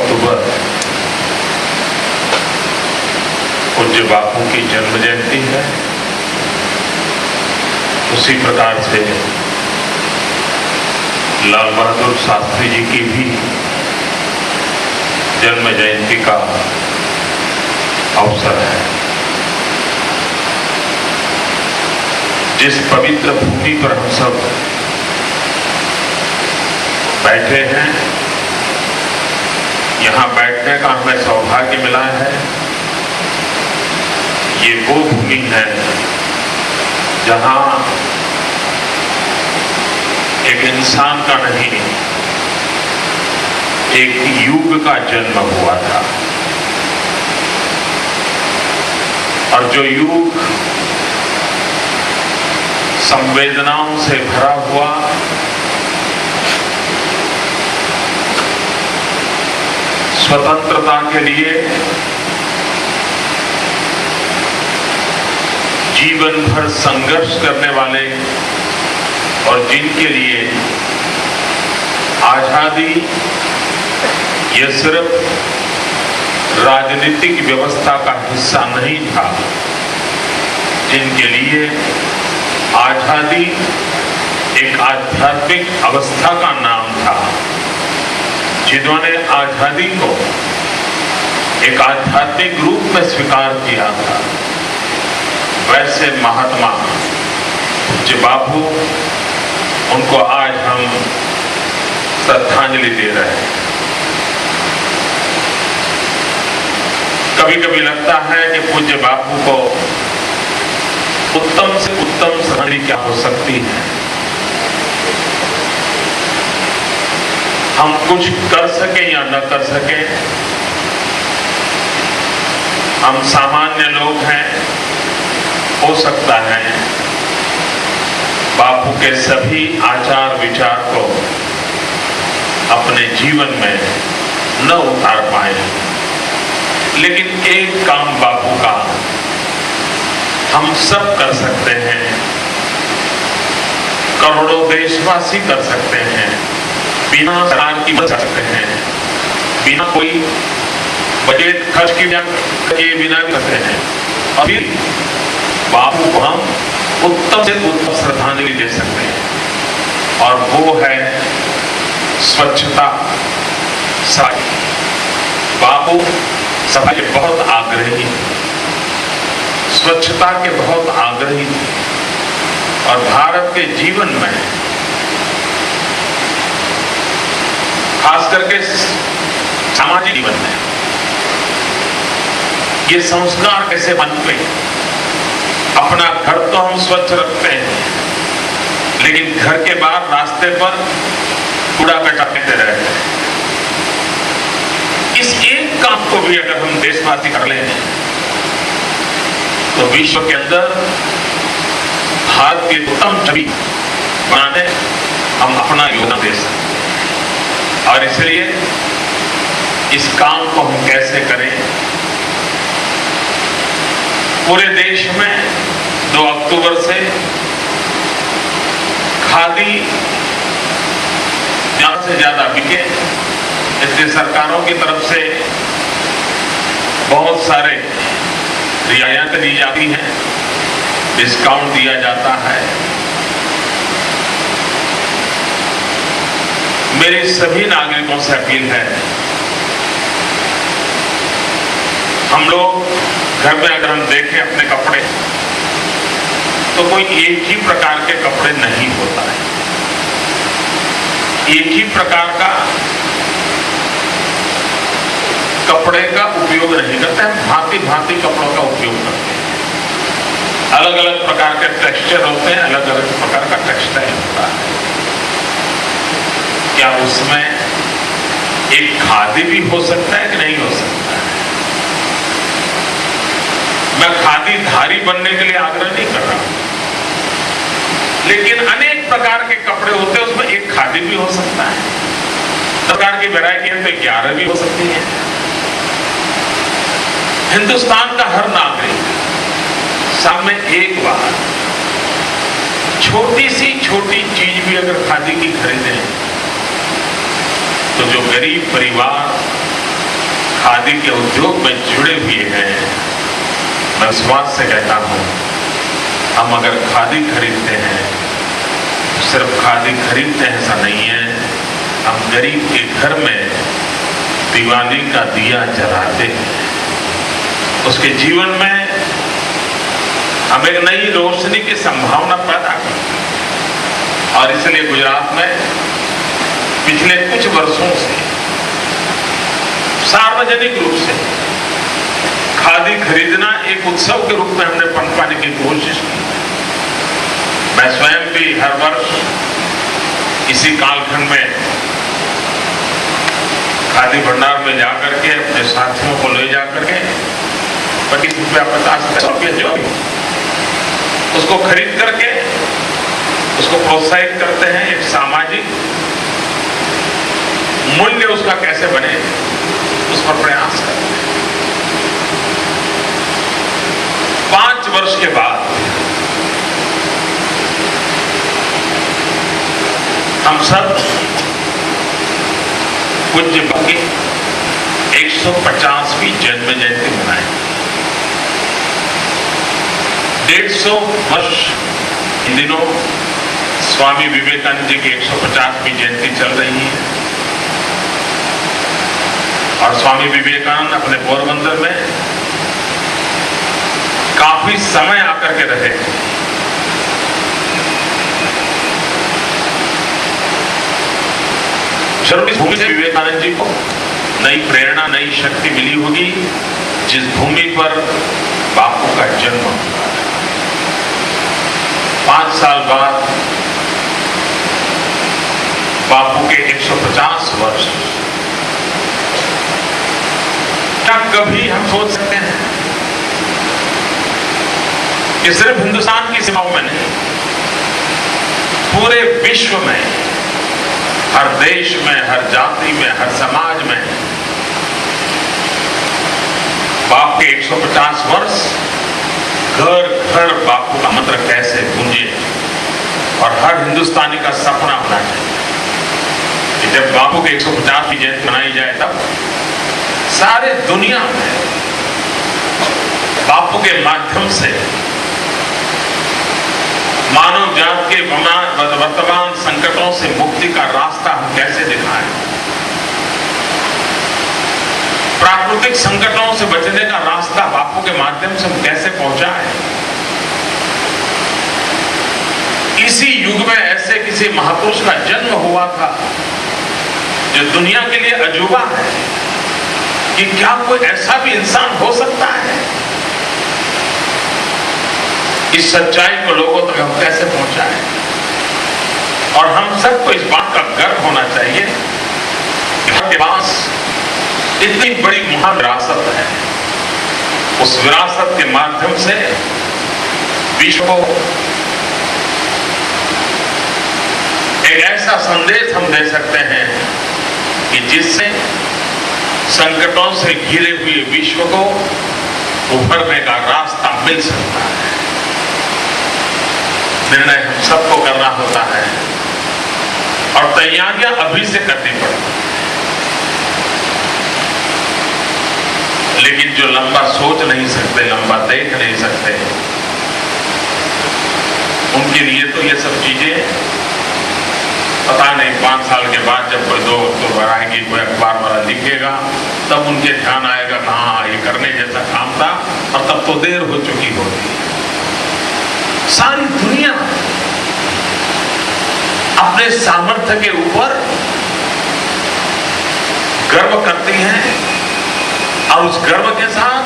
अक्टूबर पूज्य बापू की जन्म जयंती है। उसी प्रकार से लाल बहादुर शास्त्री जी की भी जन्म जयंती का अवसर है। जिस पवित्र भूमि पर हम सब बैठे हैं, यहाँ बैठने का हमें सौभाग्य मिला है। ये वो भूमि है जहाँ एक इंसान का नहीं, एक युग का जन्म हुआ था। और जो युग संवेदनाओं से भरा हुआ, स्वतंत्रता के लिए जीवन भर संघर्ष करने वाले और जिनके लिए आजादी ये सिर्फ राजनीतिक व्यवस्था का हिस्सा नहीं था, जिनके लिए आजादी एक आध्यात्मिक अवस्था का नाम था, जिन्होंने आजादी को एक आध्यात्मिक रूप में स्वीकार किया था, वैसे महात्मा पूज्य बापू, उनको आज हम श्रद्धांजलि दे रहे हैं। कभी कभी लगता है कि पूज्य बापू को उत्तम से उत्तम श्रद्धांजलि क्या हो सकती है। हम कुछ कर सके या न कर सके, हम सामान्य लोग हैं। हो सकता है बापू के सभी आचार विचार को अपने जीवन में न उतार पाए, लेकिन एक काम बापू का हम सब कर सकते हैं, करोड़ों देशवासी कर सकते हैं, बिना सरकार की मदद कर सकते हैं, बिना कोई बजट खर्च किए बिना भी करते हैं। और फिर बापू को हम उत्तम से उत्तम श्रद्धांजलि दे सकते हैं, और वो है स्वच्छता सफाई। बापू सफाई के बहुत आग्रही, स्वच्छता के बहुत आग्रही, और भारत के जीवन में खास करके सामाजिक जीवन में ये संस्कार कैसे बनते। अपना घर तो हम स्वच्छ रखते हैं, लेकिन घर के बाहर रास्ते पर कूड़ा कचरा फेंकते रहते हैं। इस एक काम को भी अगर हम देशवासी कर लें तो विश्व के अंदर भारत की उत्तम छवि बनाने हम अपना योगदान दे सकते हैं। और इसलिए इस काम को हम कैसे करें। पूरे देश में 2 अक्टूबर से खादी ज्यादा से ज्यादा बिके, इसलिए सरकारों की तरफ से बहुत सारे रियायतें दी जाती हैं, डिस्काउंट दिया जाता है। मेरी सभी नागरिकों से अपील है, हम लोग घर में अगर हम देखें अपने कपड़े, तो कोई एक ही प्रकार के कपड़े नहीं होता है। एक ही प्रकार का कपड़े का उपयोग नहीं करते हैं, भांति भांति कपड़ों का उपयोग करते हैं। अलग अलग प्रकार के टेक्सचर होते हैं, अलग अलग प्रकार का टेक्सटाइल होता है। क्या उसमें एक खादी भी हो सकता है कि नहीं हो सकता है। मैं खादी धारी बनने के लिए आग्रह नहीं कर रहा हूं, लेकिन अनेक प्रकार के कपड़े होते हैं, उसमें एक खादी भी हो सकता है। प्रकार की वैरायटी है तो 11 भी हो सकती है। हिंदुस्तान का हर नागरिक सामने एक बार छोटी सी छोटी चीज भी अगर खादी की खरीदें, तो जो गरीब परिवार खादी के उद्योग में जुड़े हुए हैं, मैं विश्वास से कहता हूं, हम अगर खादी खरीदते हैं, सिर्फ खादी खरीदते हैं ऐसा नहीं है, हम गरीब के घर में दिवाली का दिया जलाते हैं, उसके जीवन में हम एक नई रोशनी की संभावना पैदा करते हैं। और इसलिए गुजरात में पिछले कुछ वर्षों से सार्वजनिक रूप से खादी खरीदना एक उत्सव के रूप में हमने पनपाने की कोशिश की। मैं स्वयं भी हर वर्ष इसी कालखंड में खादी भंडार में जाकर के अपने साथियों को ले जाकर के 25 रुपया 50 रुपया जो उसको खरीद करके उसको प्रोत्साहित करते हैं। एक सामाजिक मूल्य उसका कैसे बने उस पर प्रयास करते हैं। 5 वर्ष के बाद हम सब पूज्य बाबा की 150वीं जन्म जयंती मनाएं। 150 वर्ष इन दिनों स्वामी विवेकानंद जी की 150वीं जयंती चल रही है और स्वामी विवेकानंद अपने पोरबंदर में काफी समय आकर के रहे। जरूर इस भूमि से विवेकानंद जी को नई प्रेरणा, नई शक्ति मिली होगी, जिस भूमि पर बापू का जन्म हुआ। 5 साल बाद बापू के 150 वर्ष। क्या कभी हम सोच सकते हैं कि सिर्फ हिंदुस्तान की सीमाओं में नहीं, पूरे विश्व में, हर देश में, हर जाति में, हर समाज में बापू के 150 वर्ष घर घर बापू का मंत्र कैसे गूंजे और हर हिंदुस्तानी का सपना होना चाहिए कि जब बापू के 150वीं जयंती मनाई जाए तब सारे दुनिया में बापू के माध्यम से मानव जात के वर्तमान संकटों से मुक्ति का रास्ता हम कैसे दिखाएं, प्राकृतिक संकटों से बचने का रास्ता बापू के माध्यम से हम कैसे पहुंचाएं। इसी युग में ऐसे किसी महापुरुष का जन्म हुआ था जो दुनिया के लिए अजूबा है कि क्या कोई ऐसा भी इंसान हो सकता है। इस सच्चाई को लोगों तक हम कैसे पहुंचाएं और हम सबको इस बात का गर्व होना चाहिए कि हमारे पास इतनी बड़ी महान विरासत है। उस विरासत के माध्यम से विश्व को एक ऐसा संदेश हम दे सकते हैं कि जिससे संकटों से घिरे हुए विश्व को उभरने का रास्ता मिल सकता है। निर्णय हम सबको करना होता है और तैयारियां अभी से करनी पड़ती है। लेकिन जो लंबा सोच नहीं सकते, लंबा देख नहीं सकते, उनके लिए तो ये सब चीजें पता नहीं 5 साल के बाद जब कोई 2 अक्टूबर आएगी, कोई अखबार वाला लिखेगा, तब उनके ध्यान आएगा हाँ ये करने जैसा काम था, और तब तो देर हो चुकी होगी। सारी दुनिया अपने सामर्थ्य के ऊपर गर्व करती है और उस गर्व के साथ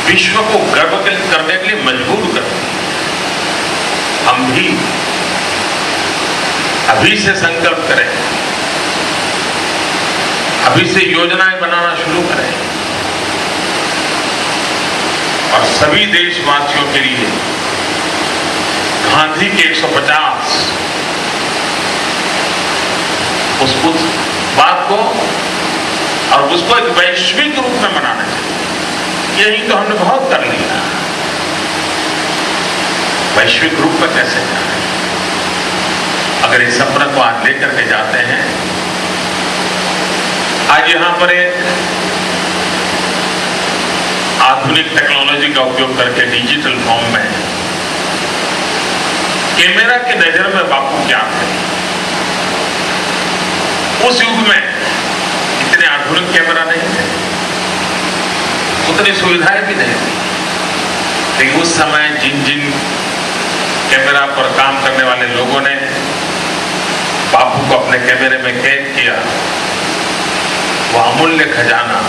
विश्व को गर्व करने के लिए मजबूर करती है। हम भी अभी से संकल्प करें, अभी से योजनाएं बनाना शुरू करें और सभी देशवासियों के लिए गांधी के 150 उस बात को और उसको एक वैश्विक रूप में मनाना चाहिए। यही तो हमने बहुत कर लिया। वैश्विक रूप में कैसे जाए? अगर इस सपने को आज लेकर के जाते हैं, आज यहां पर एक आधुनिक टेक्नोलॉजी का उपयोग करके डिजिटल फॉर्म में कैमरा की नजर में बापू क्या थे। उस युग में इतने आधुनिक कैमरा नहीं थे, उतनी सुविधाएं भी नहीं थी, लेकिन उस समय जिन जिन कैमरा पर काम करने वाले लोगों ने बापू को अपने कैमरे में कैद किया, वो अमूल्य खजाना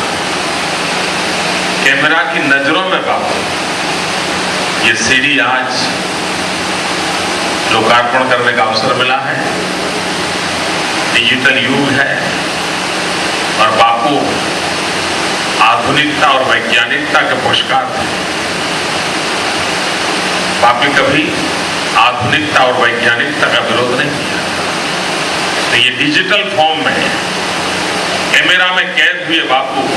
कैमरा की नजरों में बापू, ये सीडी आज लोकार्पण करने का अवसर मिला है। डिजिटल युग है और बापू आधुनिकता और वैज्ञानिकता के पुरस्कार थे। बापू कभी आधुनिकता और वैज्ञानिकता का विरोध नहीं किया। तो ये डिजिटल फॉर्म में कैमरा में कैद हुए बापू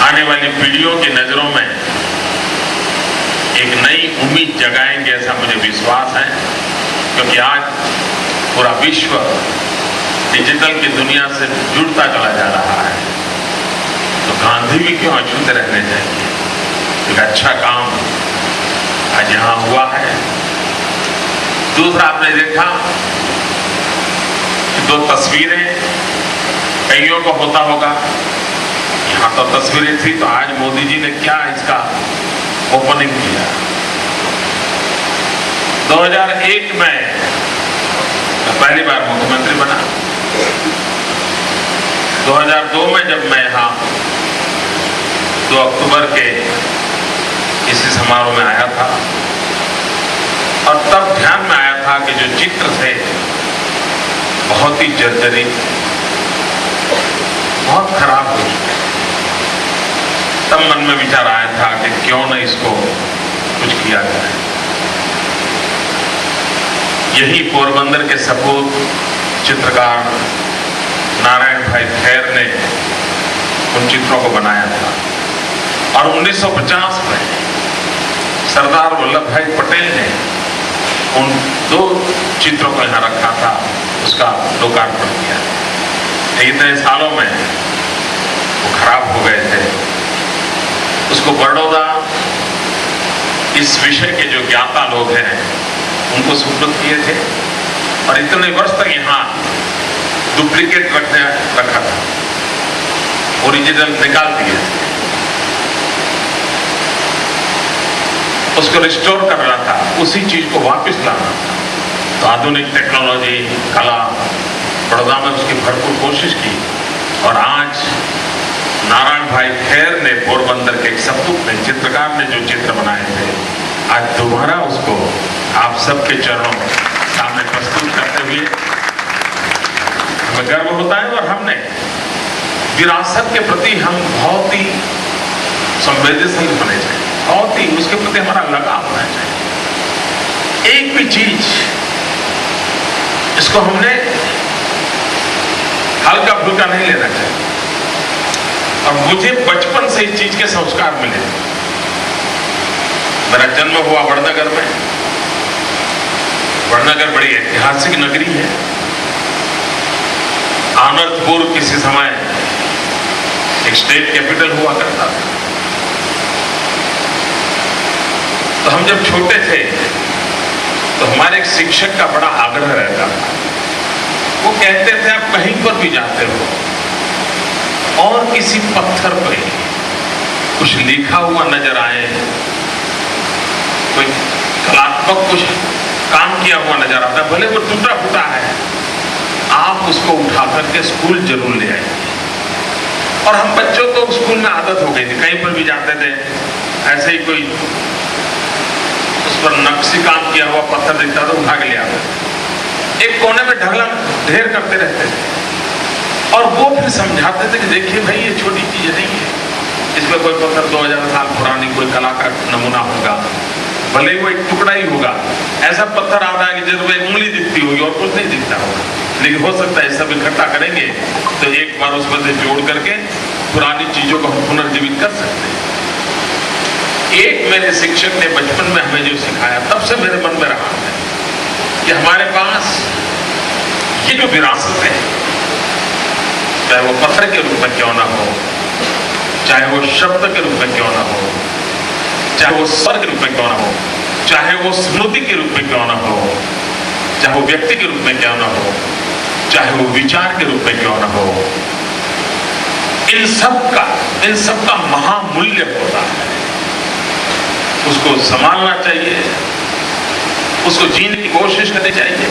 आने वाली पीढ़ियों की नजरों में एक नई उम्मीद जगाएंगे, ऐसा मुझे विश्वास है, क्योंकि आज पूरा विश्व डिजिटल की दुनिया से जुड़ता चला जा रहा है। तो गांधी भी क्यों अछूते रहने चाहिए। एक अच्छा काम आज यहां हुआ है। दूसरा, आपने देखा कि 2 तस्वीरें कईयों को होता होगा, यहां तो तस्वीरें थी, तो आज मोदी जी ने क्या इसका ओपनिंग किया। 2001 में मैं पहली बार मुख्यमंत्री बना। 2002 में जब मैं यहां 2 अक्टूबर के इसी समारोह में आया था, और तब ध्यान में आया था कि जो चित्र थे बहुत ही जर्जरित, बहुत खराब हो चुके। तब मन में विचार आया था कि क्यों न इसको कुछ किया जाए। यही पोरबंदर के सपूत चित्रकार नारायण भाई खैर ने उन चित्रों को बनाया था, और 1950 में सरदार वल्लभ भाई पटेल ने उन 2 चित्रों को यहां रखा था, उसका लोकार्पण किया। इतने सालों में वो खराब हो गए थे। उसको बड़ौदा इस विषय के जो ज्ञाता लोग हैं उनको सुपुर्द किए थे, और इतने वर्ष तक यहां डुप्लीकेट रखा था, ओरिजिनल निकाल दिए थे। उसको रिस्टोर करना था, उसी चीज को वापस लाना था। तो आधुनिक टेक्नोलॉजी, कला, बड़ौदा में उसकी भरपूर कोशिश की, और आज नारायण भाई खैर ने पोरबंदर के एक सपूत ने, चित्रकार ने जो चित्र बनाए थे, आज दोबारा उसको आप सबके चरणों सामने प्रस्तुत करते हुए हमें गर्व होता है। और हमने विरासत के प्रति हम बहुत ही संवेदनशील होने चाहिए, बहुत ही उसके प्रति हमारा लगाव होना चाहिए। एक भी चीज इसको हमने हल्का फुल्का नहीं लेना चाहिए। और मुझे बचपन से इस चीज के संस्कार मिले। मेरा जन्म हुआ वड़नगर में। वड़नगर बड़ी ऐतिहासिक नगरी है। आनंदपुर किसी समय एक स्टेट कैपिटल हुआ करता था। तो हम जब छोटे थे तो हमारे एक शिक्षक का बड़ा आग्रह रहता था। वो कहते थे आप कहीं पर भी जाते हो और किसी पत्थर पे कुछ लिखा हुआ नजर आए, कोई कलात्मक कुछ काम किया हुआ नजर आता है, भले वो टूटा फूटा है, आप उसको उठा करके स्कूल जरूर ले आइए। और हम बच्चों को स्कूल में आदत हो गई थी, कहीं पर भी जाते थे ऐसे ही कोई उस पर नक्शी काम किया हुआ पत्थर दिखता था, उठा के ले आते थे। एक कोने में ढगला ढेर करते रहते थे और वो फिर समझाते थे कि देखिए भाई ये छोटी चीज नहीं है, इसमें कोई पत्थर 2000 साल पुरानी कोई कला का नमूना होगा, भले ही वो एक टुकड़ा ही होगा। ऐसा पत्थर आता है कि जब उंगली दिखती होगी और कुछ नहीं दिखता होगा, लेकिन हो सकता है सब इकट्ठा करेंगे तो एक बार उसमें से जोड़ करके पुरानी चीजों को हम पुनर्जीवित कर सकते हैं। एक मेरे शिक्षक ने बचपन में हमें जो सिखाया, तब से मेरे मन में रहा है कि हमारे पास ये जो विरासत है, चाहे वो पत्थर के रूप में क्यों ना हो, चाहे वो शब्द के रूप में क्यों ना हो, चाहे वो स्वर के रूप में क्यों ना हो, चाहे वो स्मृति के रूप में क्यों ना हो, चाहे वो व्यक्ति के रूप में क्यों ना हो, चाहे वो विचार के रूप में क्यों ना हो, इन सब का महामूल्य होता है। उसको संभालना चाहिए, उसको जीने की कोशिश करनी चाहिए,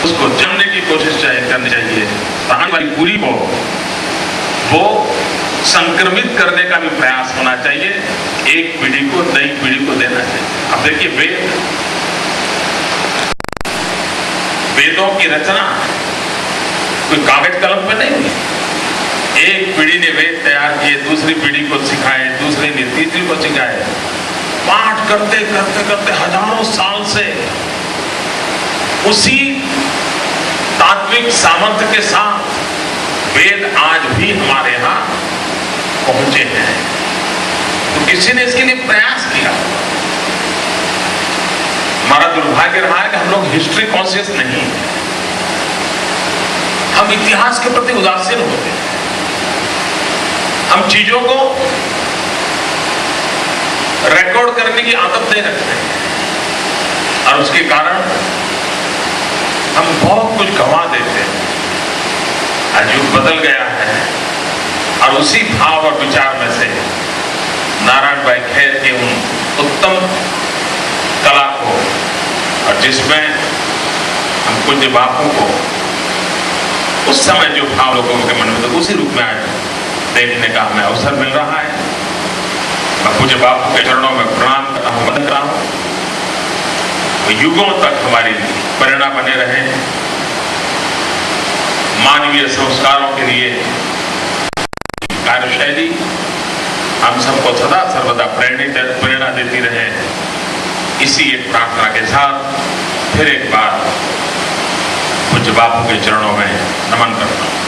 उसको जानने की कोशिश करनी चाहिए। आने वाली पीढ़ी को वो संक्रमित करने का भी प्रयास होना चाहिए, एक पीढ़ी को नई पीढ़ी को देना चाहिए। अब देखिए, वेदों की रचना कोई कागज कलम पे नहीं हुई। एक पीढ़ी ने वेद तैयार किए, दूसरी पीढ़ी को सिखाए, दूसरी ने तीसरी को सिखाए। पाठ करते करते करते हजारों साल से उसी तात्विक सामर्थ्य के साथ वेद आज भी हमारे यहां पहुंचे हैं। तो किसी ने इसके लिए प्रयास किया। हमारा दुर्भाग्य रहा है कि हम लोग हिस्ट्री कॉन्शियस नहीं है, हम इतिहास के प्रति उदासीन होते हैं, हम चीजों को रिकॉर्ड करने की आदत नहीं रखते हैं और उसके कारण हम बहुत कुछ गंवा देते हैं। आज युग बदल गया है और उसी भाव और विचार में से नारायण भाई खेर के उन उत्तम कला को, और जिसमें हम पूज्य बापू को उस समय जो भाव लोगों के मन में था उसी रूप में आज देखने का हमें अवसर मिल रहा है। मैं पूज्य बापू के चरणों में प्रणाम करता हूं, वंदन करता हूं। युगों तक हमारी प्रेरणा बने रहे, मानवीय संस्कारों के लिए कार्यशैली हम सबको सदा सर्वदा प्रेरणा देती रहे। इसी एक प्रार्थना के साथ फिर एक बार पूज्य बापू के चरणों में नमन करता हूं।